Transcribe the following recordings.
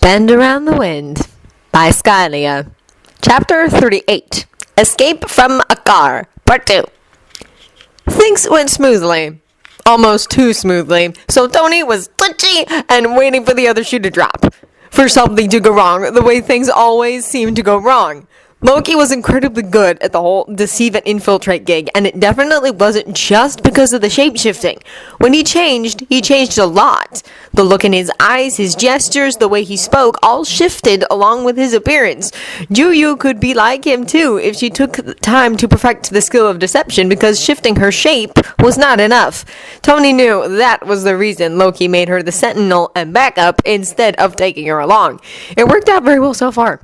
Bend Around the Wind by Skylia. Chapter 38. Escape from a Car, Part 2. Things went smoothly. Almost too smoothly, so Tony was twitchy and waiting for the other shoe to drop. For something to go wrong, the way things always seem to go wrong. Loki was incredibly good at the whole deceive and infiltrate gig, and it definitely wasn't just because of the shape-shifting. When he changed a lot. The look in his eyes, his gestures, the way he spoke, all shifted along with his appearance. Juyu could be like him too if she took the time to perfect the skill of deception, because shifting her shape was not enough. Tony knew that was the reason Loki made her the sentinel and backup instead of taking her along. It worked out very well so far.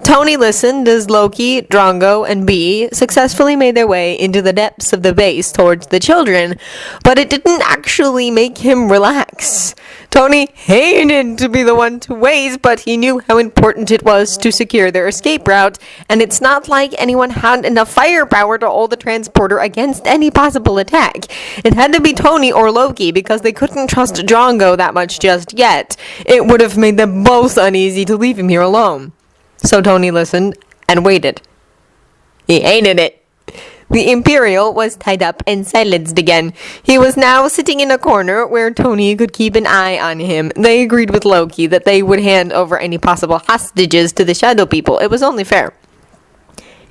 Tony listened as Loki, Drongo, and Bee successfully made their way into the depths of the base towards the children, but it didn't actually make him relax. Tony hated to be the one to wait, but he knew how important it was to secure their escape route, and it's not like anyone had enough firepower to hold the transporter against any possible attack. It had to be Tony or Loki, because they couldn't trust Drongo that much just yet. It would have made them both uneasy to leave him here alone. So Tony listened and waited. He hated it. The Imperial was tied up and silenced again. He was now sitting in a corner where Tony could keep an eye on him. They agreed with Loki that they would hand over any possible hostages to the Shadow People. It was only fair.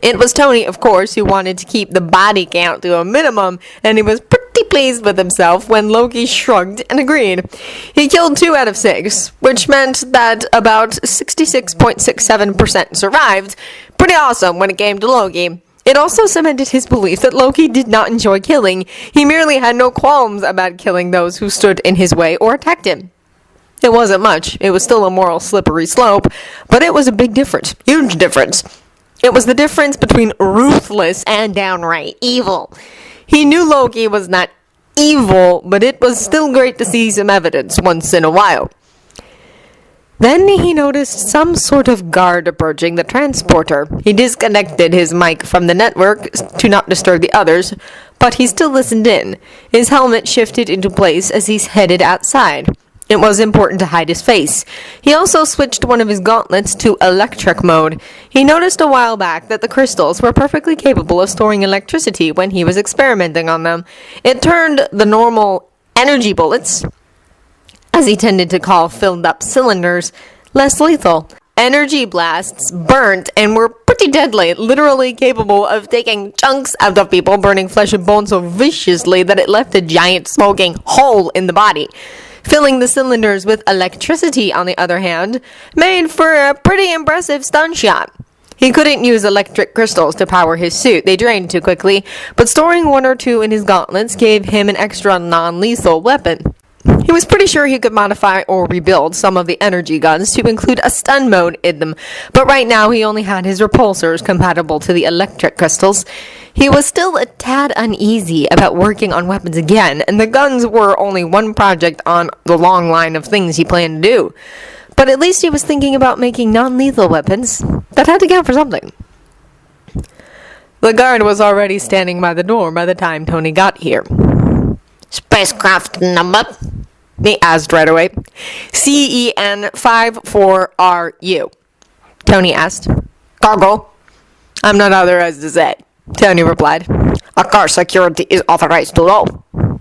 It was Tony, of course, who wanted to keep the body count to a minimum, and he was pretty pleased with himself when Loki shrugged and agreed. He killed 2 out of 6, which meant that about 66.67% survived. Pretty awesome when it came to Loki. It also cemented his belief that Loki did not enjoy killing. He merely had no qualms about killing those who stood in his way or attacked him. It wasn't much. It was still a moral slippery slope, but it was a big difference. Huge difference. It was the difference between ruthless and downright evil. He knew Loki was not evil, but it was still great to see some evidence once in a while. Then he noticed some sort of guard approaching the transporter. He disconnected his mic from the network to not disturb the others, but he still listened in. His helmet shifted into place as he headed outside. It was important to hide his face. He also switched one of his gauntlets to electric mode. He noticed a while back that the crystals were perfectly capable of storing electricity when he was experimenting on them. It turned the normal energy bullets, as he tended to call filled-up cylinders, less lethal. Energy blasts burnt and were pretty deadly, literally capable of taking chunks out of people, burning flesh and bone so viciously that it left a giant smoking hole in the body. Filling the cylinders with electricity, on the other hand, made for a pretty impressive stun shot. He couldn't use electric crystals to power his suit. They drained too quickly, but storing 1 or 2 in his gauntlets gave him an extra non-lethal weapon. He was pretty sure he could modify or rebuild some of the energy guns to include a stun mode in them, but right now he only had his repulsors compatible to the electric crystals. He was still a tad uneasy about working on weapons again, and the guns were only one project on the long line of things he planned to do. But at least he was thinking about making non-lethal weapons. That had to count for something. The guard was already standing by the door by the time Tony got here. Spacecraft number? He asked right away. CEN54RU. Tony asked. Cargo? I'm not authorized to say, Tony replied. A car security is authorized to know.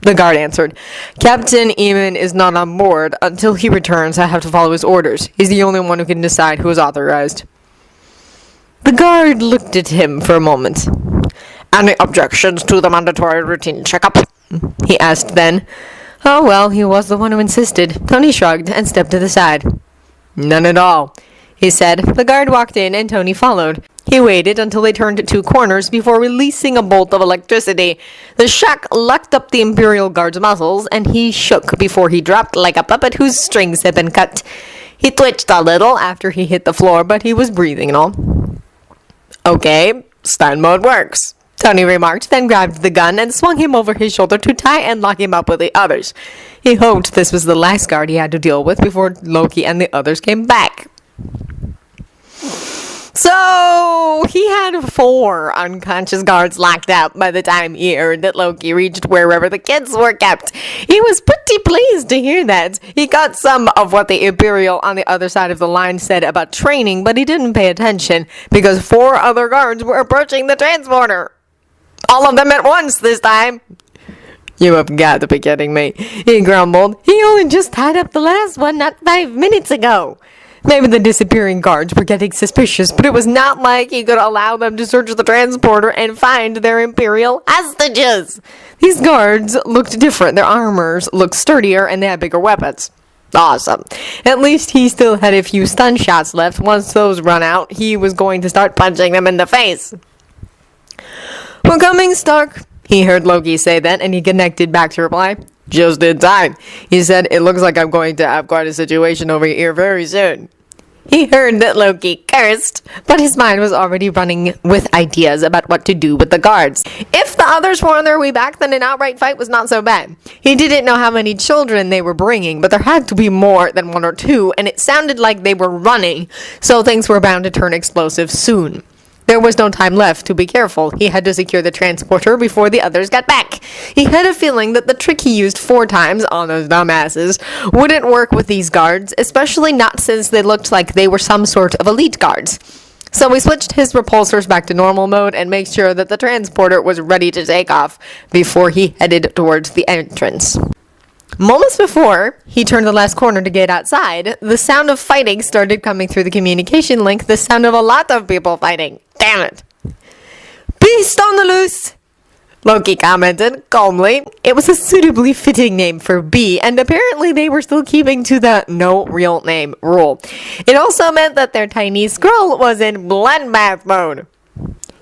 The guard answered. Captain Eamon is not on board. Until he returns, I have to follow his orders. He's the only one who can decide who is authorized. The guard looked at him for a moment. Any objections to the mandatory routine checkup? He asked then. Oh, well, he was the one who insisted. Tony shrugged and stepped to the side. None at all, he said. The guard walked in and Tony followed. He waited until they turned 2 corners before releasing a bolt of electricity. The shock locked up the Imperial Guard's muscles, and he shook before he dropped like a puppet whose strings had been cut. He twitched a little after he hit the floor, but he was breathing and all. Okay, stun mode works, Tony remarked, then grabbed the gun and swung him over his shoulder to tie and lock him up with the others. He hoped this was the last guard he had to deal with before Loki and the others came back. So he had 4 unconscious guards locked up by the time he heard that Loki reached wherever the kids were kept. He was pretty pleased to hear that. He got some of what the Imperial on the other side of the line said about training, but he didn't pay attention because 4 other guards were approaching the transporter. All of them at once this time. You have got to be kidding me, he grumbled. He only just tied up the last one not 5 minutes ago. Maybe the disappearing guards were getting suspicious, but it was not like he could allow them to search the transporter and find their Imperial hostages. These guards looked different. Their armors looked sturdier and they had bigger weapons. Awesome. At least he still had a few stun shots left. Once those run out, he was going to start punching them in the face. We're coming, Stark, he heard Loki say that, and he connected back to reply. Just in time. He said, it looks like I'm going to have quite a situation over here very soon. He heard that Loki cursed, but his mind was already running with ideas about what to do with the guards. If the others were on their way back, then an outright fight was not so bad. He didn't know how many children they were bringing, but there had to be more than 1 or 2, and it sounded like they were running, so things were bound to turn explosive soon. There was no time left to be careful. He had to secure the transporter before the others got back. He had a feeling that the trick he used 4 times on those dumbasses wouldn't work with these guards, especially not since they looked like they were some sort of elite guards. So he switched his repulsors back to normal mode and made sure that the transporter was ready to take off before he headed towards the entrance. Moments before he turned the last corner to get outside, the sound of fighting started coming through the communication link, the sound of a lot of people fighting. Damn it. Beast on the loose, Loki commented calmly. It was a suitably fitting name for B, and apparently they were still keeping to the no real name rule. It also meant that their tiny scroll was in bloodbath mode.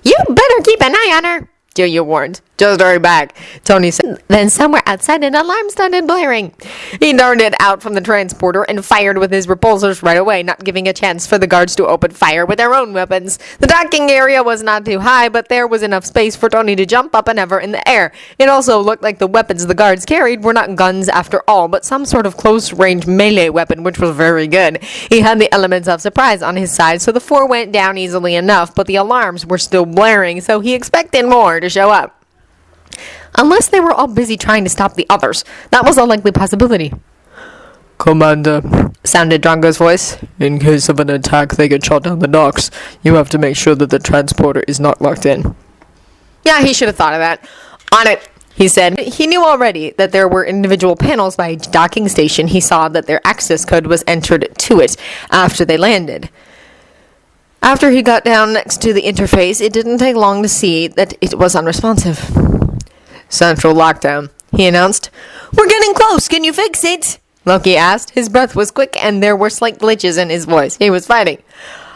You better keep an eye on her, Julia warned. Just hurry back, Tony said. Then somewhere outside an alarm started blaring. He darted out from the transporter and fired with his repulsors right away, not giving a chance for the guards to open fire with their own weapons. The docking area was not too high, but there was enough space for Tony to jump up and hover in the air. It also looked like the weapons the guards carried were not guns after all, but some sort of close-range melee weapon, which was very good. He had the elements of surprise on his side, so the 4 went down easily enough, but the alarms were still blaring, so he expected more to show up. Unless they were all busy trying to stop the others. That was a likely possibility. Commander, sounded Drongo's voice. In case of an attack, they can shut down the docks. You have to make sure that the transporter is not locked in. Yeah, he should have thought of that. On it, he said. He knew already that there were individual panels by each docking station. He saw that their access code was entered to it after they landed. After he got down next to the interface, it didn't take long to see that it was unresponsive. Central lockdown, he announced. We're getting close. Can you fix it? Loki asked. His breath was quick and there were slight glitches in his voice. He was fighting.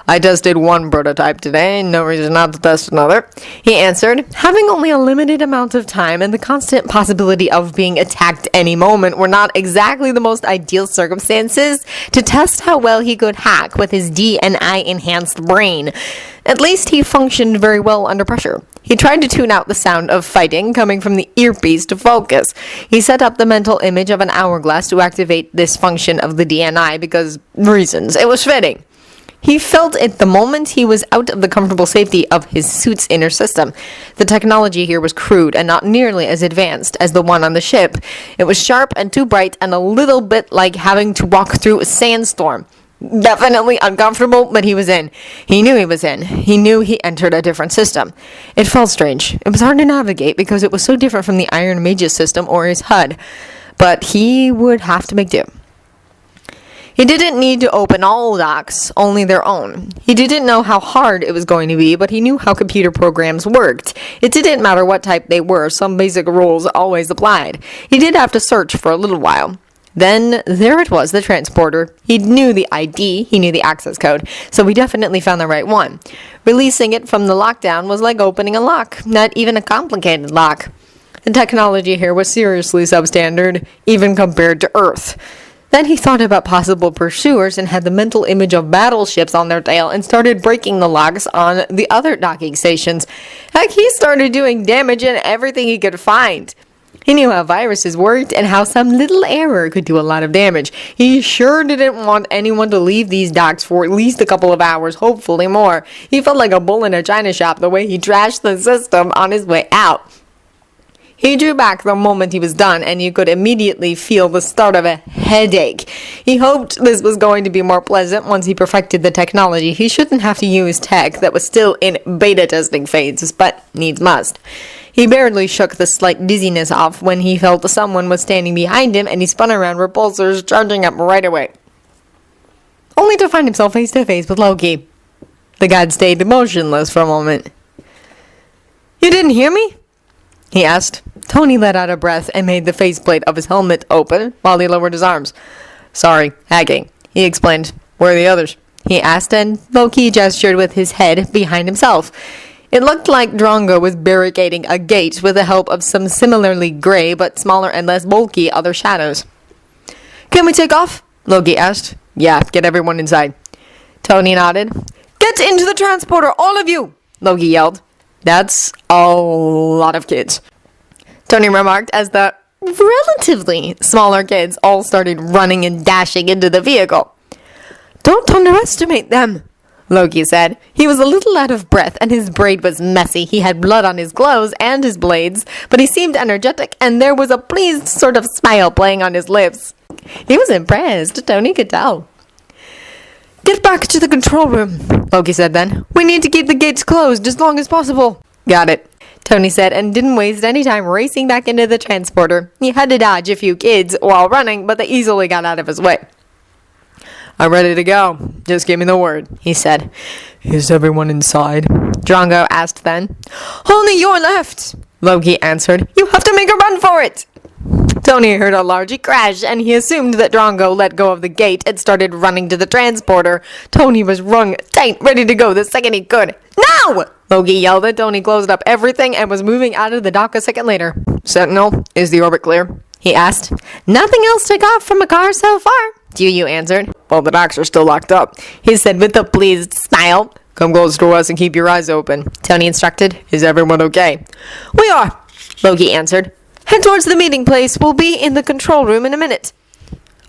I tested 1 prototype today, no reason not to test another, he answered. Having only a limited amount of time and the constant possibility of being attacked any moment were not exactly the most ideal circumstances to test how well he could hack with his D&I enhanced brain. At least he functioned very well under pressure. He tried to tune out the sound of fighting coming from the earpiece to focus. He set up the mental image of an hourglass to activate this function of the D&I because reasons. It was fitting. He felt it the moment he was out of the comfortable safety of his suit's inner system. The technology here was crude and not nearly as advanced as the one on the ship. It was sharp and too bright and a little bit like having to walk through a sandstorm. Definitely uncomfortable, but he was in. He knew he was in. He knew he entered a different system. It felt strange. It was hard to navigate because it was so different from the Iron Mage's system or his HUD. But he would have to make do. He didn't need to open all docks, only their own. He didn't know how hard it was going to be, but he knew how computer programs worked. It didn't matter what type they were, some basic rules always applied. He did have to search for a little while. Then there it was, the transporter. He knew the ID, he knew the access code, so he definitely found the right one. Releasing it from the lockdown was like opening a lock, not even a complicated lock. The technology here was seriously substandard, even compared to Earth. Then he thought about possible pursuers and had the mental image of battleships on their tail and started breaking the locks on the other docking stations. Heck, he started doing damage in everything he could find. He knew how viruses worked and how some little error could do a lot of damage. He sure didn't want anyone to leave these docks for at least a couple of hours, hopefully more. He felt like a bull in a china shop the way he trashed the system on his way out. He drew back the moment he was done, and you could immediately feel the start of a headache. He hoped this was going to be more pleasant once he perfected the technology. He shouldn't have to use tech that was still in beta testing phase, but needs must. He barely shook the slight dizziness off when he felt someone was standing behind him, and he spun around, repulsors charging up right away. Only to find himself face to face with Loki. The god stayed motionless for a moment. "You didn't hear me?" he asked. Tony let out a breath and made the faceplate of his helmet open while he lowered his arms. "Sorry, hacking," he explained. "Where are the others?" he asked, and Loki gestured with his head behind himself. It looked like Drongo was barricading a gate with the help of some similarly gray but smaller and less bulky other shadows. "Can we take off?" Loki asked. "Yeah, get everyone inside." Tony nodded. "Get into the transporter, all of you!" Loki yelled. "That's a lot of kids," Tony remarked as the relatively smaller kids all started running and dashing into the vehicle. "Don't underestimate them," Loki said. He was a little out of breath and his braid was messy. He had blood on his clothes and his blades, but he seemed energetic and there was a pleased sort of smile playing on his lips. He was impressed, Tony could tell. "Get back to the control room," Loki said then. "We need to keep the gates closed as long as possible." "Got it," Tony said, and didn't waste any time racing back into the transporter. He had to dodge a few kids while running, but they easily got out of his way. "I'm ready to go. Just give me the word," he said. Is everyone inside? Drongo asked then. "Only you're left," Loki answered. "You have to make a run for it." Tony heard a large crash, and he assumed that Drongo let go of the gate and started running to the transporter. Tony was wrung tight, ready to go the second he could. "Now!" Loki yelled, and Tony closed up everything and was moving out of the dock a second later. "Sentinel, is the orbit clear?" he asked. "Nothing else took off from a car so far," Juyu answered. "Well, the docks are still locked up," he said with a pleased smile. "Come close to us and keep your eyes open," Tony instructed. "Is everyone okay?" "We are," Loki answered. "Head towards the meeting place. We'll be in the control room in a minute."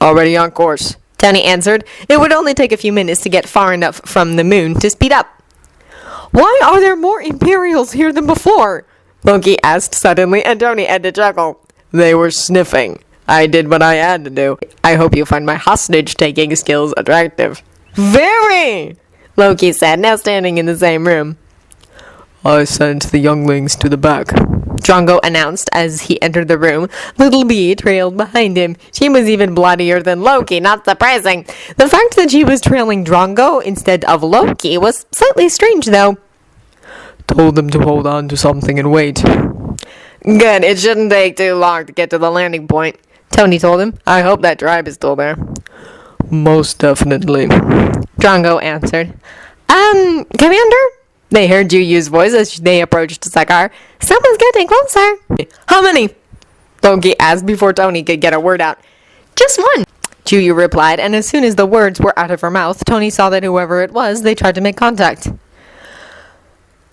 "Already on course," Tony answered. It would only take a few minutes to get far enough from the moon to speed up. "Why are there more Imperials here than before?" Loki asked suddenly, and Tony had to chuckle. "They were sniffing. I did what I had to do. I hope you find my hostage-taking skills attractive." "Very!" Loki said, now standing in the same room. "I sent the younglings to the back," Drongo announced as he entered the room. Little Bee trailed behind him. She was even bloodier than Loki, not surprising. The fact that she was trailing Drongo instead of Loki was slightly strange, though. "Told them to hold on to something and wait." "Good, it shouldn't take too long to get to the landing point," Tony told him. "I hope that tribe is still there." "Most definitely," Drongo answered. Commander?" They heard Juyu's voice as they approached Sakar. "Someone's getting closer." "How many?" Loki asked before Tony could get a word out. "Just one," Juyu replied, and as soon as the words were out of her mouth, Tony saw that whoever it was, they tried to make contact.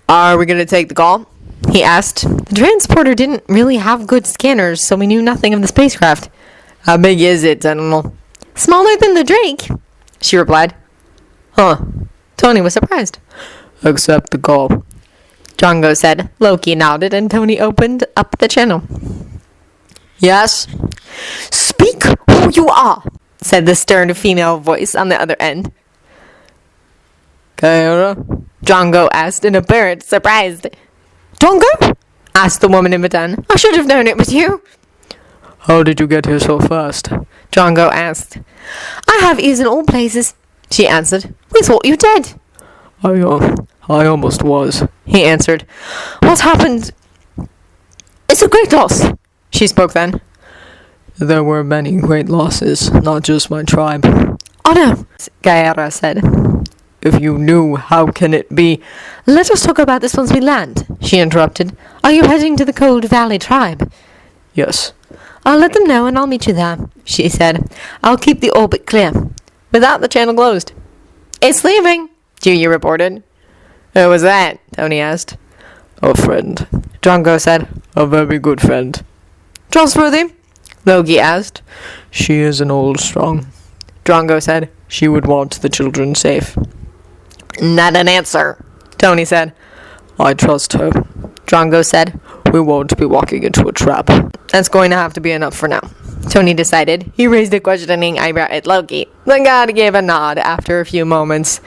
"Are we going to take the call?" he asked. The transporter didn't really have good scanners, so we knew nothing of the spacecraft. "How big is it, Sentinel?" "Smaller than the Drake," she replied. "Huh." Tony was surprised. "Accept the call," Drongo said. Loki nodded, and Tony opened up the channel. "Yes?" "Speak who you are," said the stern female voice on the other end. "Kaera?" Drongo asked in apparent surprise. "Drongo?" asked the woman in Baton. "I should have known it was you." "How did you get here so fast?" Drongo asked. "I have ears in all places," she answered. "We thought you dead." I almost was," he answered. "What happened?" "It's a great loss," she spoke then. "There were many great losses, not just my tribe." "Oh no," Gaera said. "If you knew, how can it be?" "Let us talk about this once we land," she interrupted. "Are you heading to the Cold Valley tribe?" "Yes." "I'll let them know and I'll meet you there," she said. "I'll keep the orbit clear." With that, the channel closed. "It's leaving," Juyu reported. "Who was that?" Tony asked. "A friend," Drongo said. "A very good friend." trustworthy? Loki asked. She is an old strong. Drongo said. She would want the children safe. Not an answer, Tony said. I trust her. Drongo said. We won't be walking into a trap. That's going to have to be enough for now, Tony decided. He raised a questioning eyebrow at Loki. The god gave a nod after a few moments.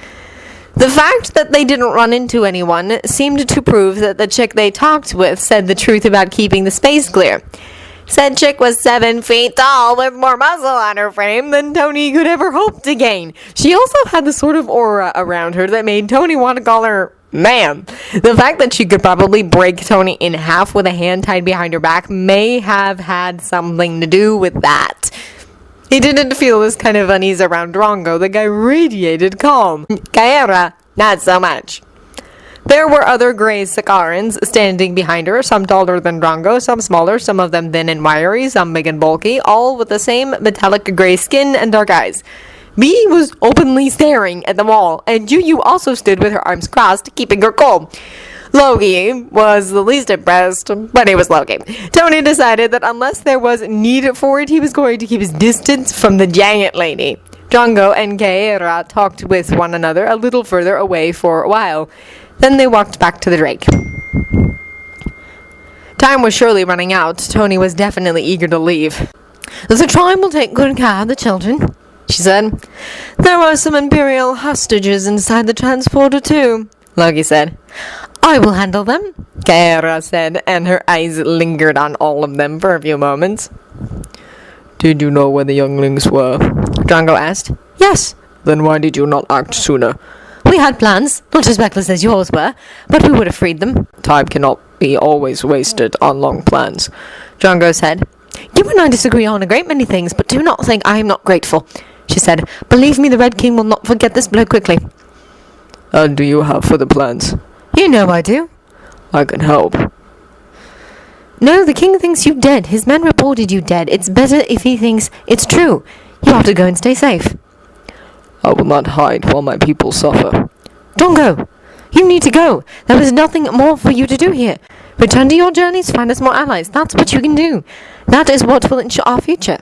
The fact that they didn't run into anyone seemed to prove that the chick they talked with said the truth about keeping the space clear. Said chick was 7 feet tall with more muscle on her frame than Tony could ever hope to gain. She also had the sort of aura around her that made Tony want to call her ma'am. The fact that she could probably break Tony in half with a hand tied behind her back may have had something to do with that. He didn't feel this kind of unease around Drongo. The guy radiated calm. Kaera, not so much. There were other gray Sakarans standing behind her, some taller than Drongo, some smaller, some of them thin and wiry, some big and bulky, all with the same metallic gray skin and dark eyes. Bee was openly staring at them all, and Juyu also stood with her arms crossed, keeping her cool. Loki was the least impressed, but he was Loki. Tony decided that unless there was need for it, he was going to keep his distance from the giant lady. Drongo and Kaera talked with one another a little further away for a while. Then they walked back to the drake. Time was surely running out. Tony was definitely eager to leave. The tribe will take good care of the children, she said. There are some Imperial hostages inside the transporter too, Loki said. I will handle them, Kaera said, and her eyes lingered on all of them for a few moments. Did you know where the younglings were? Drongo asked. Yes. Then why did you not act sooner? We had plans, not as reckless as yours were, but we would have freed them. Time cannot be always wasted on long plans, Drongo said. You and I disagree on a great many things, but do not think I am not grateful, she said. Believe me, the Red King will not forget this blow quickly. And do you have further plans? You know I do. I can help. No, the king thinks you dead. His men reported you dead. It's better if he thinks it's true. You have to go and stay safe. I will not hide while my people suffer. Don't go. You need to go. There is nothing more for you to do here. Return to your journeys, find us more allies. That's what you can do. That is what will ensure our future.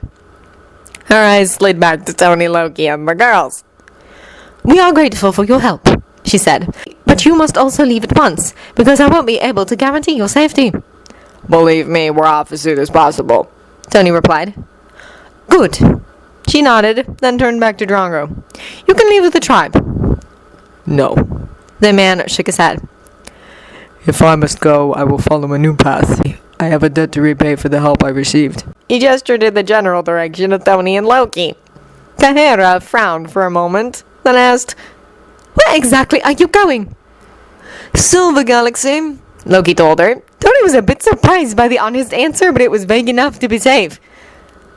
Her eyes slid back to Tony, Loki, and the girls. We are grateful for your help, she said. But you must also leave at once, because I won't be able to guarantee your safety. Believe me, we're off as soon as possible, Tony replied. Good. She nodded, then turned back to Drongo. You can leave with the tribe. No. The man shook his head. If I must go, I will follow a new path. I have a debt to repay for the help I received. He gestured in the general direction of Tony and Loki. Kaera frowned for a moment, then asked, Where exactly are you going? Silver Galaxy, Loki told her. Tony was a bit surprised by the honest answer, but it was vague enough to be safe.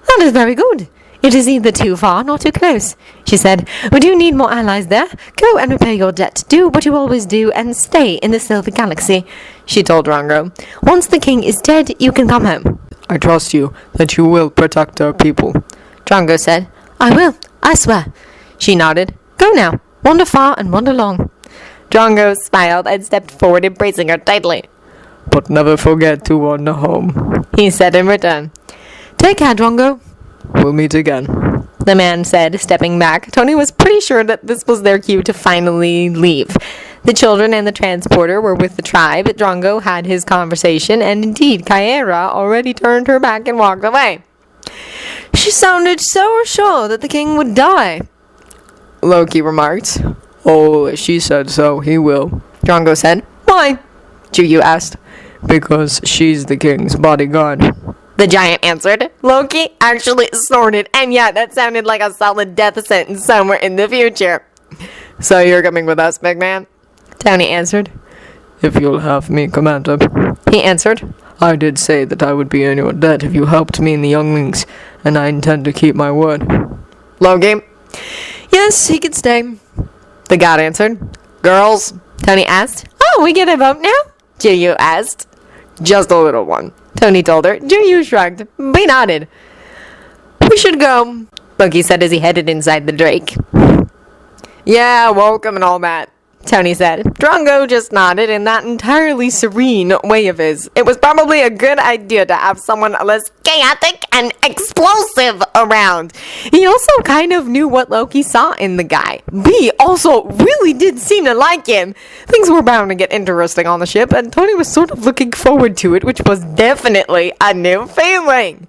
That is very good. It is neither too far nor too close, she said. We do need more allies there. Go and repay your debt. Do what you always do and stay in the Silver Galaxy, she told Drongo. Once the king is dead, you can come home. I trust you that you will protect our people, Drongo said. I will, I swear. She nodded. Go now. Wander far and wander long. Drongo smiled and stepped forward, embracing her tightly. But never forget to wander home, he said in return. Take care, Drongo. We'll meet again, the man said, stepping back. Tony was pretty sure that this was their cue to finally leave. The children and the transporter were with the tribe. Drongo had his conversation, and indeed, Kaera already turned her back and walked away. She sounded so sure that the king would die, Loki remarked. Oh, if she said so, he will, Drongo said. Why? Juyu asked. Because she's the king's bodyguard, the giant answered. Loki actually snorted, and yeah, that sounded like a solid death sentence somewhere in the future. So you're coming with us, big man? Tony answered. If you'll have me, Commander, he answered. I did say that I would be in your debt if you helped me and the younglings, and I intend to keep my word. Loki? Yes, he can stay, the god answered. Girls? Tony asked. Oh, we get a vote now? Juyu asked. Just a little one, Tony told her. Juyu shrugged. He nodded. We should go, Loki said as he headed inside the drake. Yeah, welcome and all that, Tony said. Drongo just nodded in that entirely serene way of his. It was probably a good idea to have someone less chaotic and explosive around. He also kind of knew what Loki saw in the guy. B also really did seem to like him. Things were bound to get interesting on the ship, and Tony was sort of looking forward to it, which was definitely a new feeling.